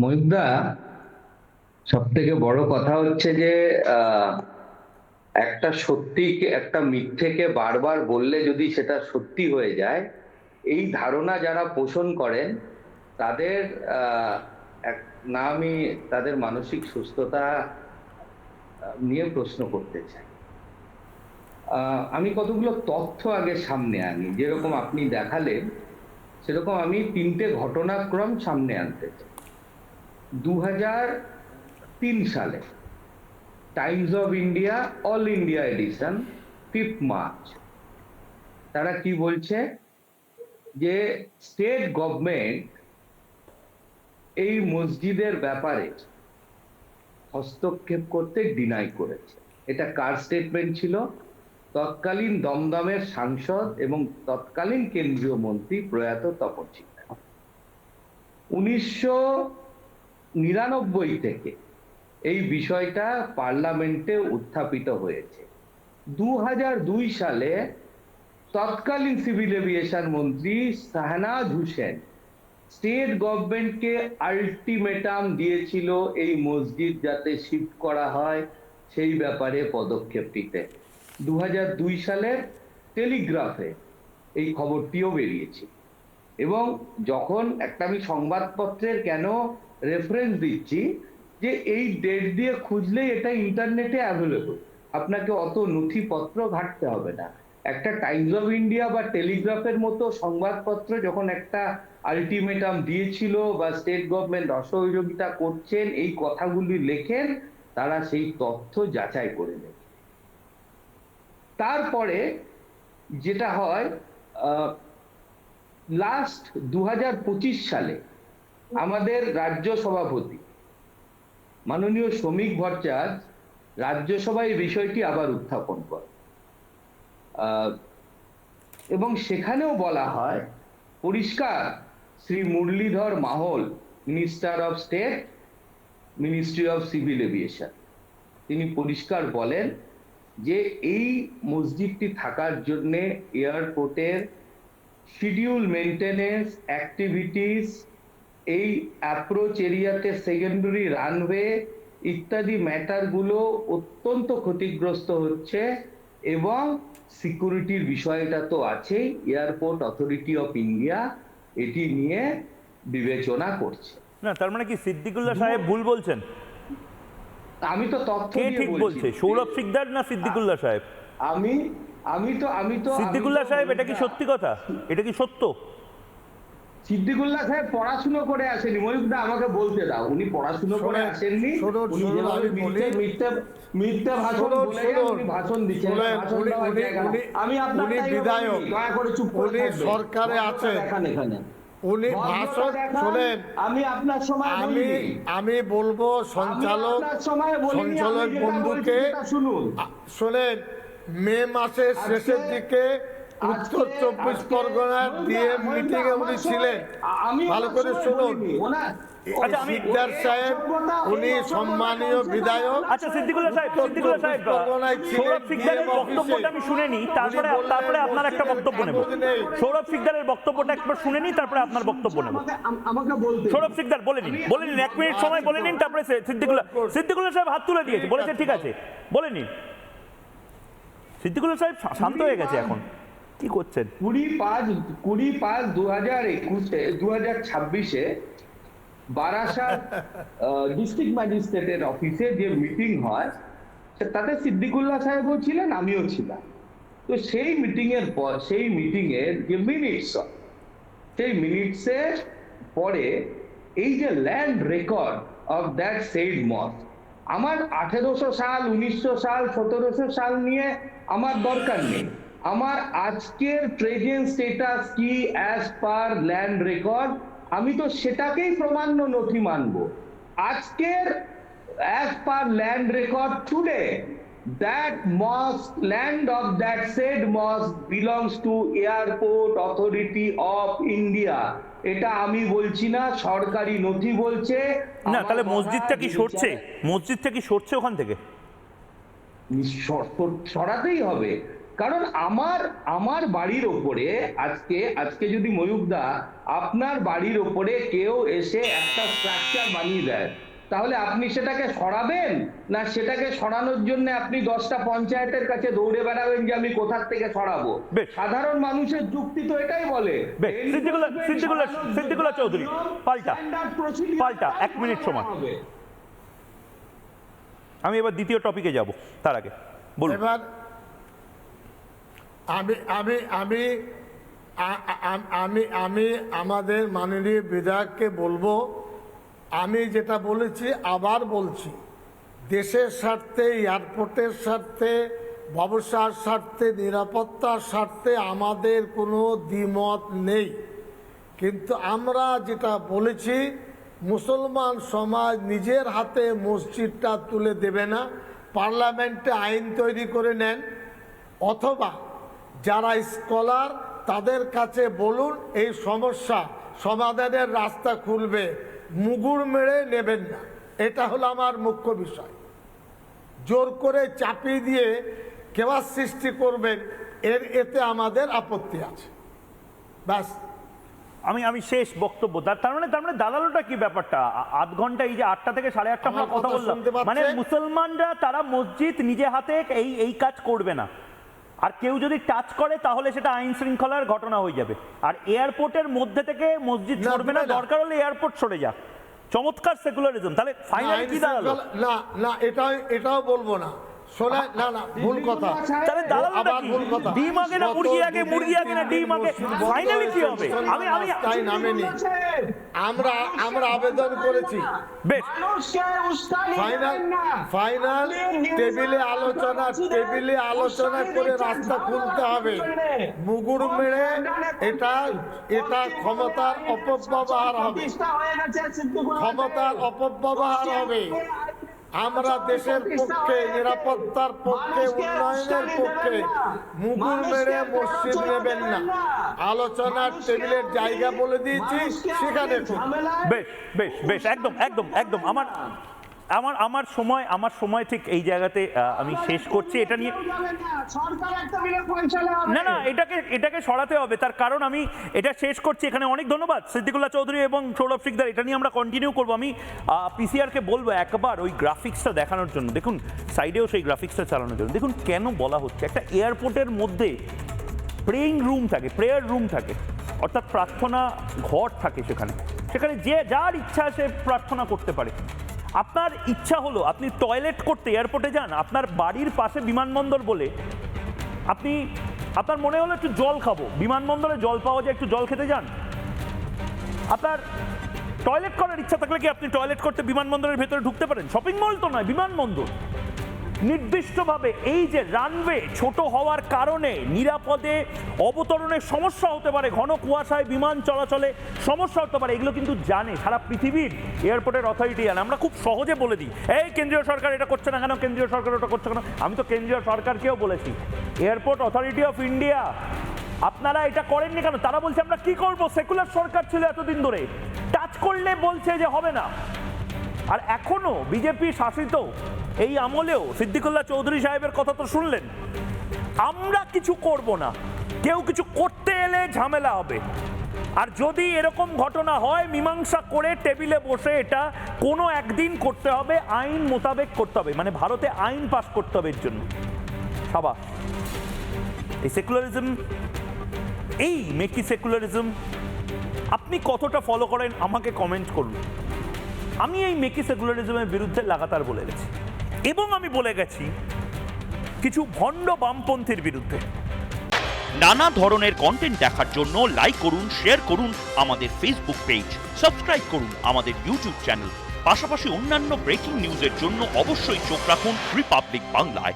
মহিবদা, সব থেকে বড় কথা হচ্ছে যে আহ, একটা সত্যি একটা মিথ্যেকে বারবার বললে যদি সেটা সত্যি হয়ে যায়, এই ধারণা যারা পোষণ করেন তাদের আহ, এক না, আমি তাদের মানসিক সুস্থতা নিয়ে প্রশ্ন করতে চাই। আমি কতগুলো তথ্য আগে সামনে আনি, যেরকম আপনি দেখালেন সেরকম আমি তিনটে ঘটনাক্রম সামনে আনতে চাই। 2003 সালে Times of India all India edition, 5 March, তারা কি বলছে যে স্টেট গভর্নমেন্ট এই মসজিদের ব্যাপারে হস্তক্ষেপ করতে ডিনাই করেছে। এটা কার স্টেটমেন্ট ছিল? তৎকালীন দমদমের সাংসদ এবং তৎকালীন কেন্দ্রীয় মন্ত্রী প্রয়াত তপন সিনহা। 1999 থেকে এই বিষয়টা পার্লামেন্টে উত্থাপিত হয়েছে। 2002 সালে তৎকালীন সিভিল এভিয়েশন মন্ত্রী শাহনাজ হুসেন স্টেট গভর্নমেন্টকে আলটিমেটাম দিয়েছিল এই মসজিদ যাতে শিফট করা হয় সেই ব্যাপারে পদক্ষেপ নিতে। 2002 সালের টেলিগ্রাফে এই খবরটিও বেরিয়েছে। এবং যখন একটা, আমি সংবাদপত্রের কেন রেফারেন্স দিচ্ছি, যে এই ডেট দিয়ে খুঁজলেই এটা ইন্টারনেটে অ্যাভেলেবল, আপনাকে অত নথিপত্র ঘাঁটতে হবে না। একটা টাইমস অফ ইন্ডিয়া বা টেলিগ্রাফের মতো সংবাদপত্র যখন একটা আলটিমেটাম দিয়েছিল বা স্টেট গভর্নমেন্ট অসহযোগিতা করছেন এই কথাগুলি লেখেন, তারা সেই তথ্য যাচাই করে নেন। তারপরে যেটা হয়, লাস্ট 2025 সালে আমাদের রাজ্য সভাপতি মাননীয় শ্রমিক ভট্টাচার্য রাজ্যসভায় এই বিষয়টি আবার উত্থাপন করে, এবং সেখানেও বলা হয় পরিষ্কার, Shri Muralidhar Mohol, minister of state, ministry of civil aviation, তিনি পরিষ্কার বলেন যে এই মসজিদটি থাকার জন্য এয়ারপোর্টের শিডিউল মেনটেনেন্স অ্যাক্টিভিটিস, এই অ্যাপ্রোচ এরিয়াতে সেকেন্ডারি রানওয়ে ইত্যাদি ম্যাটারগুলো অত্যন্ত ক্ষতিগ্রস্ত হচ্ছে, এবং সিকিউরিটির বিষয়টা তো আছেই। এয়ারপোর্ট অথরিটি অফ ইন্ডিয়া এটি নিয়ে বিবেচনা করছে। না, তার মানে কি সিদ্দিকুল্লাহ সাহেব ভুল বলছেন? আমি তো তথ্য কে দিয়ে ঠিক বলছি। বলছে, সৌরভ শিকদার না সিদ্দিকুল্লাহ সাহেব? আমি আমি তো সিদ্দিকুল্লাহ সাহেব, এটা কি সত্যি কথা? এটা কি সত্য? সিদ্দিকুল্লাহ সাহেব পড়াশুনো করে আসেনি। মহিবদা, আমাকে বলতে দাও, উনি পড়াশুনো করে আসেননি। উনি যেভাবে মিথ্যে ভাষণ বলে যান, উনি ভাষণ দিচ্ছেন, ভাষণ দেওয়ার জায়গা না। আমি আপনার বিধায়ক, দয়া করে চুপ করে উনি থাকবেন। সরকারে আছেন, এখানে উনি ভাষণ শোনেন। আমি আপনার সময় আমি বলবো সঞ্চালক বন্ধুকে শুনুন। শোনেন, মে মাসের শেষের দিকে উত্তর 24 পরগনার ডিএম মিটিং এ উনি ছিলেন। ভালো করে শুনুন। আচ্ছা, সিকদার সাহেব উনি সম্মানীয় বিধায়ক। আচ্ছা, সিদ্দিকুল্লাহ সাহেব, সৌরভ শিকদারের বক্তব্যটা আমি শুনে নিই, তারপরে আপনার একটা বক্তব্য নেব। সৌরভ শিকদারের বক্তব্যটা একবার শুনে নিই, তারপরে আপনার বক্তব্য নেব। আমাকে বলতে সৌরভ শিকদার বলে নিন, 1 মিনিট সময় বলে নিন, তারপরে সিদ্দিকুল্লাহ সাহেব হাত তুলে দিয়েছে, বলেছে ঠিক আছে, বলে নিন। সিদ্দিকুল্লাহ সাহেব শান্ত হয়ে গেছে এখন, কি করছেন? 20/5/2026 বারাসাত ডিস্ট্রিক্ট ম্যাজিস্ট্রেটের অফিসে যে মিটিং হয়, তাতে সিদ্দিকুল্লাহ সাহেবও ছিলেন, আমিও ছিলাম। তো সেই মিটিং এর পর, সেই মিটিং এর যে মিনিটস, সেই মিনিটসের পরে এই যে land record of that said mosque, আমার 1800 সাল, 1900 সাল, 1700 সাল নিয়ে আমার দরকার নেই। আমার আজকের প্রেজেন্ট স্ট্যাটাস কি অ্যাজ পার ল্যান্ড রেকর্ড, আমি তো সেটাকেই প্রমাণ্য নথি মানব। আজকের as per land record today, that mosque, land of that said mosque belongs to Airport Authority of India. এটা আমি বলছি না, সরকারি নথি বলছে। না, তাহলে মসজিদটা কি সরছে? মসজিদটা কি সরছে ওখান থেকে? সরাতেই হবে। কারণ আমার বাড়ির ওপরে আজকে যদি ময়ূকদা আপনার বাড়ির ওপরে কেউ এসে একটা স্ট্রাকচার বানিয়ে দেয়, তাহলে আপনি সেটাকে সরাবেন, না সেটাকে সরানোর জন্য আপনি 10টা পঞ্চায়েতের কাছে দৌড়ে বেড়াবেন যে আমি কোথার থেকে সরাবো? সাধারণ মানুষের যুক্তি তো এটাই বলে। সিদ্দিকুল্লাহ চৌধুরী পাল্টা 1 মিনিট সময়, আমি এবার দ্বিতীয় টপিকে যাব, তার আগে বলুন। এবার আমি আমাদের মাননীয় বিধায়ককে বলবো, আমি যেটা বলেছি আবার বলছি, দেশের স্বার্থে, এয়ারপোর্টের স্বার্থে, ব্যবসার স্বার্থে, নিরাপত্তার স্বার্থে আমাদের কোনো দ্বিমত নেই। কিন্তু আমরা যেটা বলেছি, মুসলমান সমাজ নিজের হাতে মসজিদটা তুলে দেবে না, পার্লামেন্টে আইন তৈরি করে নেন, অথবা যারা স্কলার তাদের কাছে বলুন এই সমস্যা সমাধানের রাস্তা খুলবে, মুগুর মেরে নেবেন না। এটা হলো আমার মুখ্য বিষয়। জোর করে চাপিয়ে দিয়ে কেওয়াস সৃষ্টি করবেন, এতে আমাদের আপত্তি আছে। ব্যাস, আমি শেষ বক্তব্য। তার মানে দালালোটা কি ব্যাপারটা? আধ ঘন্টা, এই যে 8টা থেকে 8:30 আমরা কথা বললাম, মানে মুসলমানরা তারা মসজিদ নিজে হাতে এই কাজ করবে না, আর কেউ যদি টাচ করে তাহলে সেটা আইন শৃঙ্খলার ঘটনা হয়ে যাবে। আর এয়ারপোর্টের মধ্যে থেকে মসজিদ সরবে না, দরকার হলে এয়ারপোর্ট সরে যাক। চমৎকার সেকুলারিজম। তাহলে ফাইনালি কি দাঁড়ালো? না এটাও বলবো না, শোনা, না ভুল কথা। তাহলে দালালটা কি? ডিম আগে না মুরগি আগে, মুরগি আগে না ডিম আগে? ফাইনালি কি হবে? তাই নামেনি, আমরা আবেদন করেছি। বেশ, ফাইনাল টেবিলে আলোচনা করে রাস্তা খুলতে হবে। মুগুর মেরে এটা ক্ষমতার অপব্যবহার হবে। আমরা দেশের পক্ষে, নিরাপত্তার পক্ষে, উন্নয়নের পক্ষে। মুগুর মেরে মসজিদ নেবেন না, আলোচনার টেবিলের জায়গা বলে দিয়েছি, সেখানে। বেশ একদম আমার সময় ঠিক এই জায়গাতে আমি শেষ করছি। এটা নিয়ে না এটাকে সরাতে হবে, তার কারণ আমি এটা শেষ করছি এখানে। অনেক ধন্যবাদ সিদ্দিকুল্লাহ চৌধুরী এবং সৌরভ শিকদার। এটা নিয়ে আমরা কন্টিনিউ করবো। আমি পিসিআরকে বলবো একবার ওই গ্রাফিক্সটা দেখানোর জন্য, দেখুন সাইডেও সেই গ্রাফিক্সটা চালানোর জন্য। দেখুন কেন বলা হচ্ছে, একটা এয়ারপোর্টের মধ্যে প্রেয়ার রুম থাকে, অর্থাৎ প্রার্থনা ঘর থাকে। সেখানে যে যার ইচ্ছা সে প্রার্থনা করতে পারে। আপনার ইচ্ছা হলো আপনি টয়লেট করতে এয়ারপোর্টে যান, আপনার বাড়ির পাশে বিমানবন্দর বলে আপনার মনে হলো একটু জল খাবো, বিমানবন্দরে জল পাওয়া যায়, একটু জল খেতে যান। আপনার টয়লেট করার ইচ্ছা থাকলে কি আপনি টয়লেট করতে বিমানবন্দরের ভেতরে ঢুকতে পারেন? শপিং মল তো নয়, বিমানবন্দর। নির্দিষ্টভাবে এই যে রানওয়ে ছোট হওয়ার কারণে নিরাপদে অবতরণের সমস্যা হতে পারে, ঘন কুয়াশায় বিমান চলাচলে সমস্যা হতে পারে, এগুলো কিন্তু জানে সারা পৃথিবীর এয়ারপোর্টের অথরিটি জানে। আমরা খুব সহজে বলে দিই, এই কেন্দ্রীয় সরকার এটা করছে না কেন, কেন্দ্রীয় সরকার ওটা করছে কেন। আমি তো কেন্দ্রীয় সরকারকেও বলেছি, এয়ারপোর্ট অথরিটি অফ ইন্ডিয়া আপনারা এটা করেননি কেন? তারা বলছে আমরা কি করব, সেকুলার সরকার ছিল এতদিন ধরে, টাচ করলে বলছে যে হবে না। আর এখনো বিজেপি শাসিত এই আমলেও সিদ্দিকুল্লাহ চৌধুরী সাহেবের কথা তো শুনলেন, আমরা কিছু করব না, কেউ কিছু করতে এলে ঝামেলা হবে। আর যদি এরকম ঘটনা হয়, মীমাংসা করে টেবিলে বসে এটা কোনো একদিন করতে হবে, আইন মোতাবেক করতে হবে, মানে ভারতে আইন পাস করতে হবে এর জন্য। সাবাস। এই সেকুলারিজম, এই মেকি সেকুলারিজম আপনি কতটা ফলো করেন আমাকে কমেন্ট করুন। আমি এই মেকি সেকুলারিজমের বিরুদ্ধে লাগাতার বলে গেছি, এবং আমি বলে গেছি কিছু ভণ্ড বামপন্থীর বিরুদ্ধে। নানা ধরনের কন্টেন্ট দেখার জন্য লাইক করুন, শেয়ার করুন আমাদের ফেসবুক পেজ, সাবস্ক্রাইব করুন আমাদের ইউটিউব চ্যানেল। পাশাপাশি অন্যান্য ব্রেকিং নিউজের জন্য অবশ্যই চোখ রাখুন রিপাবলিক বাংলায়।